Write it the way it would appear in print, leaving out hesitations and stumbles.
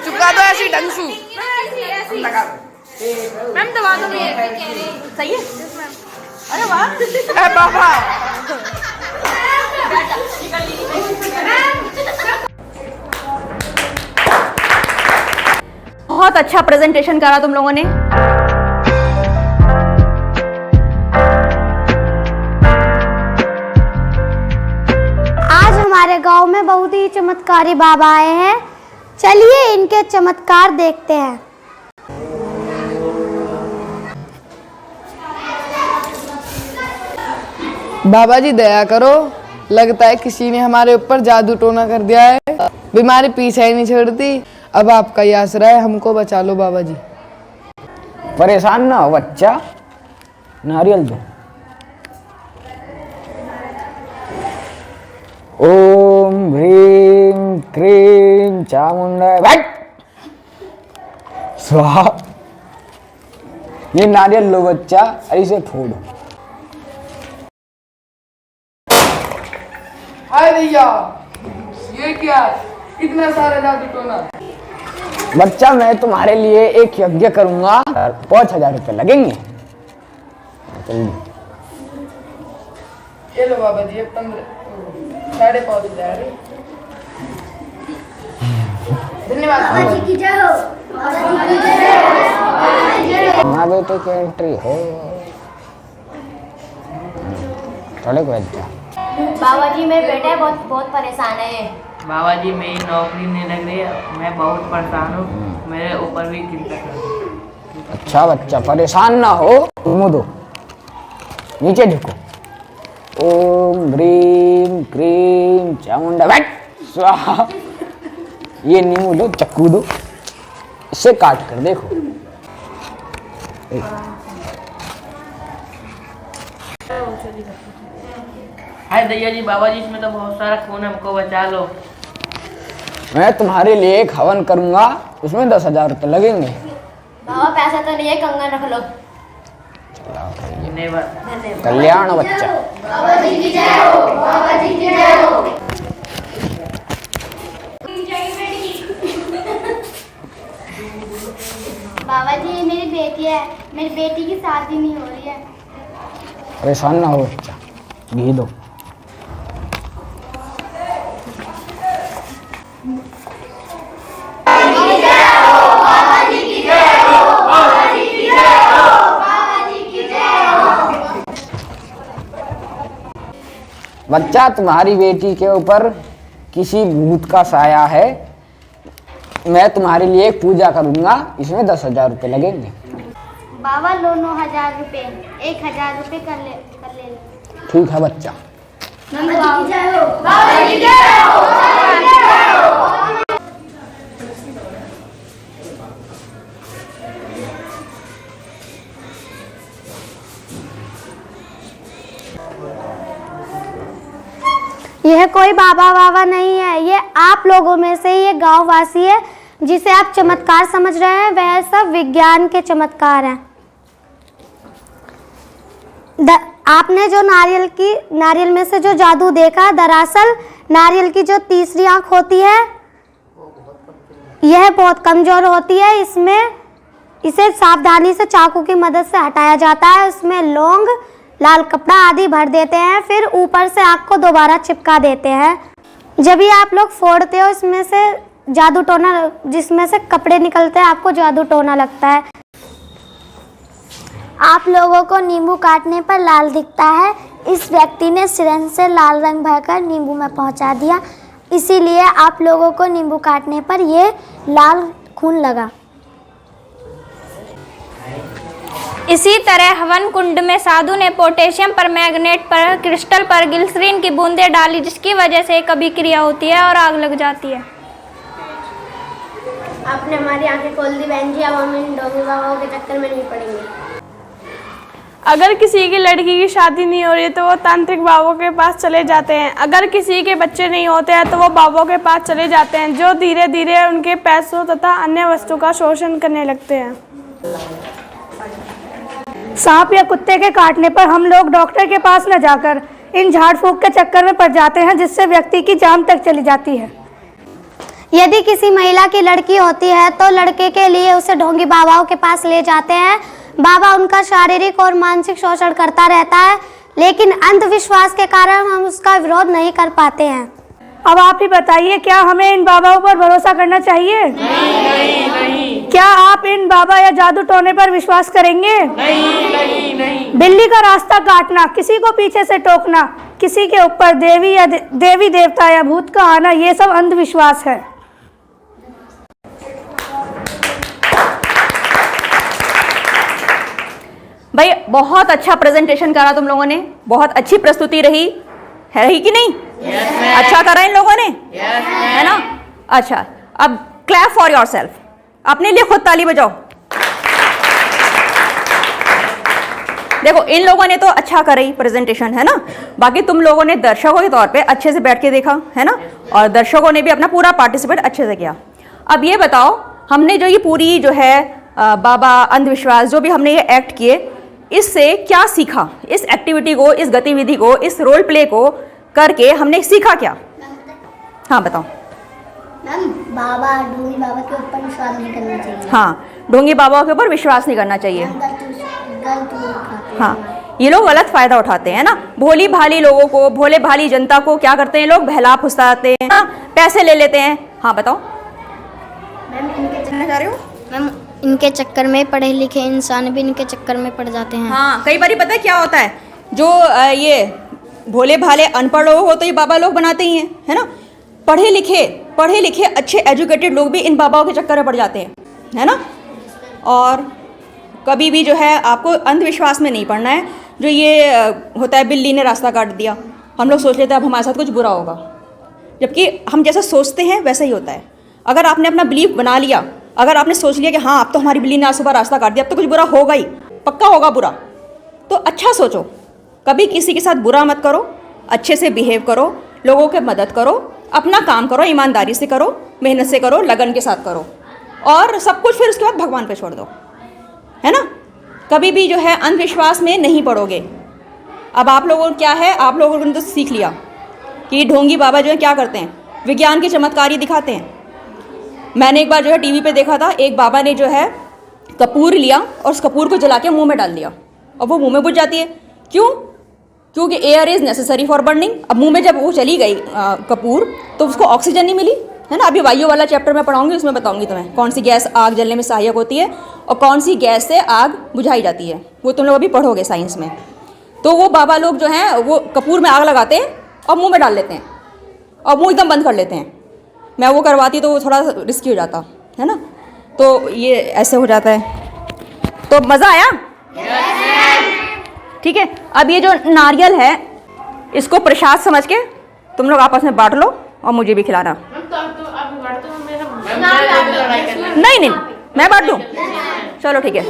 चुपका दो ऐसी डंसू। मैम दबा दो ये। सही है। अरे वाह। अरे बाबा। बहुत अच्छा प्रेजेंटेशन करा तुम लोगों ने। आज हमारे गांव में बहुत ही चमत्कारी बाबा आए हैं। चलिए इनके चमत्कार देखते हैं। बाबा जी दया करो, लगता है किसी ने हमारे ऊपर जादू टोना कर दिया है। बीमारी पीछे ही नहीं छोड़ती। अब आपका ही आसरा है, हमको बचा लो बाबा जी। परेशान ना हो बच्चा, नारियल दो। ओम ह्रीं क्रीं चामुंडाय बैठ स्वाहा। ये नारियल लो बच्चा, ऐसे फोड़ो। हाय भैया, ये क्या? इतना सारा जादू टोना। बच्चा मैं तुम्हारे लिए एक यज्ञ करूंगा, 5,000 रुपये लगेंगे। ये लो बाबा जी, 5,500। धन्यवाद। माँ बेटे की एंट्री हो। थोड़े को बच्चा। बाबा जी मेरे बेटे बहुत परेशान है। बाबा जी मेरी नौकरी नहीं लग रही है, मैं बहुत परेशान हूँ, मेरे ऊपर भी चिंता कर। अच्छा बच्चा परेशान ना हो, मुँह दो, नीचे झुको। ओम ह्रीं क्रीं चामुंडा बैठ स्वाहा। ये नींबू लो, चक्कू दो, इसे काट कर देखो। हाय दैया जी, बाबा जी इसमें तो बहुत सारा खून है, हमको बचा लो। मैं तुम्हारे लिए एक हवन करूंगा, उसमें 10,000 रुपये लगेंगे। बाबा पैसा तो नहीं है, कंगन रख लो। धन्यवाद। कल्याण बच्चा। बाबा जी की जय हो, बाबा जी की जय हो। बाबा जी ये मेरी बेटी है, मेरी बेटी की शादी नहीं हो रही है। परेशान ना हो बच्चा, घी दो। बच्चा तुम्हारी बेटी के ऊपर किसी भूत का साया है। मैं तुम्हारे लिए एक पूजा करूंगा, इसमें 10,000 रुपये लगेंगे। बाबा लो 9,000 रुपये, 1,000 रुपये कर ले। ठीक है बच्चा। बाबा जी की जय हो, बाबा जी की जय हो, बाबा जी की जय हो। यह कोई बाबा नहीं है, ये आप लोगों में से ये गांववासी है जिसे आप चमत्कार समझ रहे हैं, वह सब विज्ञान के चमत्कार हैं। आपने जो नारियल में से जो जादू देखा, दरअसल नारियल की जो तीसरी आंख होती है यह बहुत कमजोर होती है। इसे सावधानी से चाकू की मदद से हटाया जाता है। उसमें लौंग, लाल कपड़ा आदि भर देते हैं, फिर ऊपर से आंख को दोबारा चिपका देते हैं। जब भी आप लोग फोड़ते हो इसमें से जादू टोना, जिसमें से कपड़े निकलते हैं, आपको जादू टोना लगता है। आप लोगों को नींबू काटने पर लाल दिखता है। इस व्यक्ति ने सिरंज से लाल रंग भरकर नींबू में पहुंचा दिया, इसीलिए आप लोगों को नींबू काटने पर ये लाल खून लगा। इसी तरह हवन कुंड में साधु ने पोटेशियम पर, मैग्नेट पर, क्रिस्टल पर ग्लिसरीन की बूंदें डाली, जिसकी वजह से एक अभिक्रिया होती है और आग लग जाती है। आपने हमारी आंखें खोल दी बहन जी, अब हम इन डोंगी बाबाओं के चक्कर में नहीं पड़ेंगे। अगर किसी की लड़की की शादी नहीं हो रही है तो वो तांत्रिक बाबों के पास चले जाते हैं। अगर किसी के बच्चे नहीं होते हैं तो वो बाबों के पास चले जाते हैं, जो धीरे धीरे उनके पैसों तथा अन्य वस्तु का शोषण करने लगते हैं। सांप या कुत्ते के काटने पर हम लोग डॉक्टर के पास न जाकर इन झाड़ फूक के चक्कर में पड़ जाते हैं, जिससे व्यक्ति की जान तक चली जाती है। यदि किसी महिला की लड़की होती है तो लड़के के लिए उसे ढोंगी बाबाओं के पास ले जाते हैं। बाबा उनका शारीरिक और मानसिक शोषण करता रहता है, लेकिन अंधविश्वास के कारण हम उसका विरोध नहीं कर पाते हैं। अब आप ही बताइए, क्या हमें इन बाबाओं पर भरोसा करना चाहिए? नहीं। क्या आप इन बाबा या जादू टोने पर विश्वास करेंगे? नहीं। बिल्ली का रास्ता काटना, किसी को पीछे से टोकना, किसी के ऊपर देवी देवता या भूत का आना, ये सब अंधविश्वास है। भाई बहुत अच्छा प्रेजेंटेशन करा तुम लोगों ने, बहुत अच्छी प्रस्तुति रही कि नहीं? अच्छा करा इन लोगों ने, है ना? अच्छा, अब क्लैप फॉर योरसेल्फ, अपने लिए खुद ताली बजाओ। देखो इन लोगों ने तो अच्छा करी प्रेजेंटेशन, है ना? बाकी तुम लोगों ने दर्शकों के तौर पे अच्छे से बैठ के देखा, है ना? और दर्शकों ने भी अपना पूरा पार्टिसिपेट अच्छे से किया। अब ये बताओ, हमने जो ये पूरी जो है बाबा अंधविश्वास जो भी हमने ये एक्ट किए, इससे क्या सीखा? इस एक्टिविटी को, इस गतिविधि को, इस रोल प्ले को करके हमने सीखा क्या? हाँ बताओ। मैम, ढोंगी बाबा के ऊपर विश्वास नहीं करना चाहिए। हाँ, ढोंगी बाबा के ऊपर विश्वास नहीं करना चाहिए। हाँ, ये लोग गलत फायदा उठाते हैं ना, भोली भाली लोगों को, भोले भाली जनता को क्या करते हैं लोग? बहला फुसलाते हैं, पैसे ले लेते हैं। हाँ बताओ। मैम, इनके चक्कर में पढ़े लिखे इंसान भी इनके चक्कर में पड़ जाते हैं। हाँ, कई बार पता है क्या होता है, जो ये भोले भाले अनपढ़ लोग हो तो ये बाबा लोग बनाते ही हैं, है ना? पढ़े लिखे अच्छे एजुकेटेड लोग भी इन बाबाओं के चक्कर में पड़ जाते हैं, है ना? और कभी भी जो है आपको अंधविश्वास में नहीं पड़ना है। जो ये होता है, बिल्ली ने रास्ता काट दिया, हम लोग सोच लेते हैं अब हमारे साथ कुछ बुरा होगा, जबकि हम जैसा सोचते हैं वैसा ही होता है। अगर आपने अपना बिलीफ बना लिया, अगर आपने सोच लिया कि हाँ अब तो हमारी बिल्ली ने आज सुबह रास्ता काट दिया, अब तो कुछ बुरा होगा ही, पक्का होगा बुरा, तो अच्छा सोचो, कभी किसी के साथ बुरा मत करो, अच्छे से बिहेव करो, लोगों की मदद करो, अपना काम करो, ईमानदारी से करो, मेहनत से करो, लगन के साथ करो, और सब कुछ फिर उसके बाद भगवान पे छोड़ दो, है ना? कभी भी जो है अंधविश्वास में नहीं पड़ोगे। अब आप लोगों क्या है, आप लोगों ने तो सीख लिया कि ढोंगी बाबा जो है क्या करते हैं, विज्ञान के चमत्कार ही दिखाते हैं। मैंने एक बार जो है टीवी पे देखा था, एक बाबा ने जो है कपूर लिया और उस कपूर को जला के मुंह में डाल दिया और वो मुंह में बुझ जाती है। क्यों? क्योंकि air is necessary for burning. अब मुंह में जब वो चली गई कपूर, तो उसको ऑक्सीजन नहीं मिली, है ना? अभी वायु वाला चैप्टर में पढ़ाऊंगी, उसमें बताऊंगी तुम्हें कौन सी गैस आग जलने में सहायक होती है और कौन सी गैस से आग बुझाई जाती है, वो तुम लोग अभी पढ़ोगे साइंस में। तो वो बाबा लोग जो हैं वो कपूर में आग लगाते हैं और मुँह में डाल लेते हैं और मुँह एकदम बंद कर लेते हैं। मैं वो करवाती तो वो थोड़ा रिस्की हो जाता, है ना? तो ये ऐसे हो जाता है। तो मज़ा आया? ठीक है, अब ये जो नारियल है इसको प्रसाद समझ के तुम लोग आपस में बांट लो और मुझे भी खिलाना। नहीं, मैं बांट दूँ? चलो ठीक है।